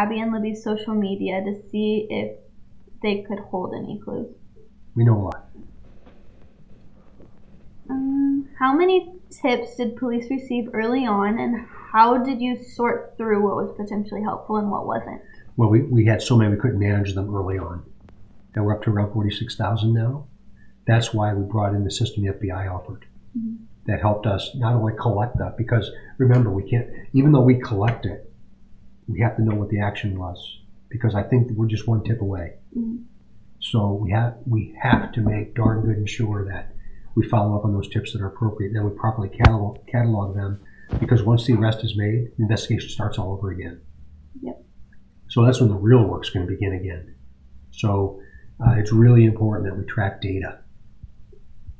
Abby and Libby's social media to see if they could hold any clues? We know a lot. How many tips did police receive early on, and how did you sort through what was potentially helpful and what wasn't? Well, we had so many we couldn't manage them early on. And we're up to around 46,000 now. That's why we brought in the system the FBI offered. Mm-hmm. That helped us not only collect that, because remember, we can't, even though we collect it, we have to know what the action was, because I think we're just one tip away. Mm-hmm. So we have to make darn good and sure that we follow up on those tips that are appropriate. Then we properly catalog them, because once the arrest is made, the investigation starts all over again. Yep. So that's when the real work's going to begin again. So it's really important that we track data.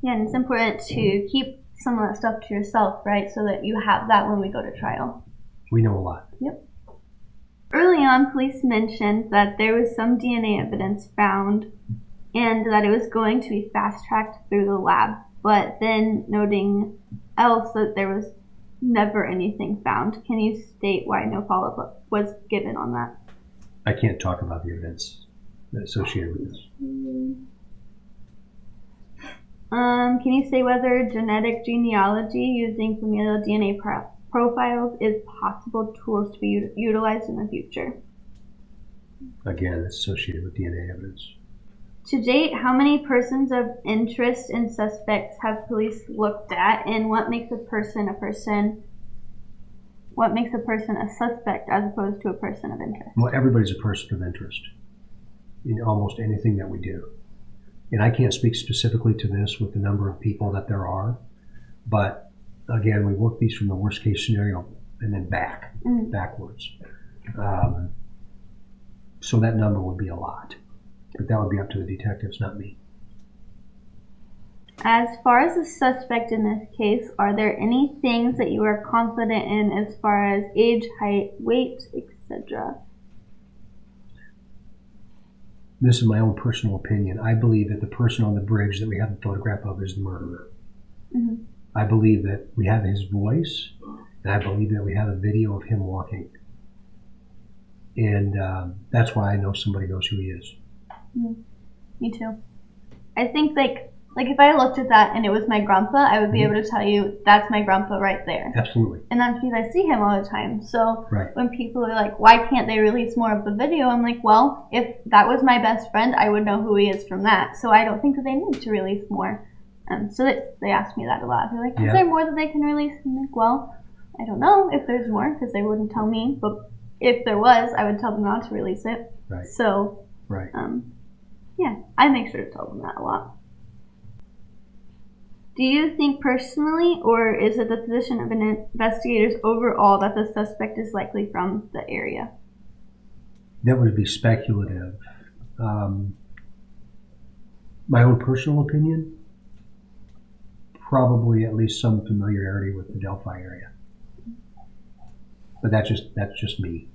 Yeah, and it's important to keep some of that stuff to yourself, right? So that you have that when we go to trial. We know a lot. Yep. Early on, police mentioned that there was some DNA evidence found and that it was going to be fast-tracked through the lab, but then noting else that there was never anything found. Can you state why no follow-up was given on that? I can't talk about the evidence associated with this. Can you say whether genetic genealogy using familial DNA profiles is possible tools to be utilized in the future? Again, it's associated with DNA evidence. To date, how many persons of interest and suspects have police looked at, and what makes a person a suspect as opposed to a person of interest? Well, everybody's a person of interest in almost anything that we do. And I can't speak specifically to this with the number of people that there are, but again, we work these from the worst case scenario and then backwards. So that number would be a lot, but that would be up to the detectives, not me. As far as the suspect in this case, are there any things that you are confident in as far as age, height, weight, etc.? This is my own personal opinion. I believe that the person on the bridge that we have the photograph of is the murderer. Mm-hmm. I believe that we have his voice, and I believe that we have a video of him walking. And that's why I know somebody knows who he is. Mm-hmm. Me too. I think like if I looked at that and it was my grandpa, I would be able to tell you that's my grandpa right there. Absolutely. And that's because I see him all the time. So right. When people are like, why can't they release more of the video? I'm like, well, if that was my best friend, I would know who he is from that. So I don't think that they need to release more. So they ask me that a lot. They're like, is there more that they can release? I'm like, well, I don't know if there's more because they wouldn't tell me. But if there was, I would tell them not to release it. Right. So, right. Yeah, I make sure to tell them that a lot. Do you think personally, or is it the position of investigators overall, that the suspect is likely from the area? That would be speculative. My own personal opinion, probably at least some familiarity with the Delphi area. But that's just me.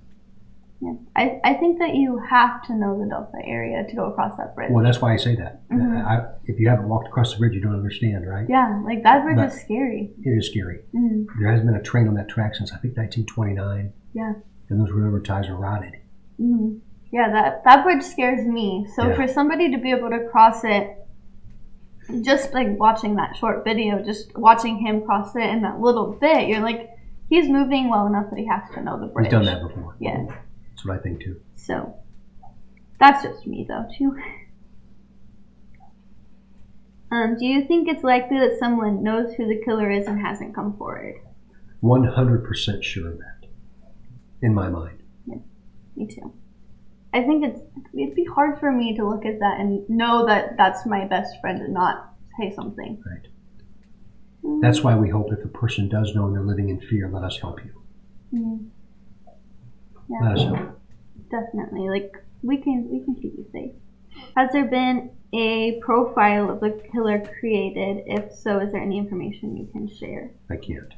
Yeah. I think that you have to know the Delphi area to go across that bridge. Well, that's why I say that. Mm-hmm. If you haven't walked across the bridge, you don't understand, right? Yeah, like that bridge is scary. It is scary. Mm-hmm. There hasn't been a train on that track since, I think, 1929. Yeah. And those railroad ties are rotted. Mm-hmm. Yeah, that bridge scares me. So for somebody to be able to cross it, just like watching that short video, just watching him cross it in that little bit, you're like, he's moving well enough that he has to know the bridge. He's done that before. Yes. That's what I think too. So, that's just me though too. Do you think it's likely that someone knows who the killer is and hasn't come forward? 100% sure of that, in my mind. Yeah, me too. I think it'd be hard for me to look at that and know that that's my best friend and not say something. Right. That's why we hope if a person does know and they're living in fear, let us help you. Mm-hmm. Yeah, let us help. Definitely. Like we can keep you safe. Has there been a profile of the killer created? If so, is there any information you can share? I can't.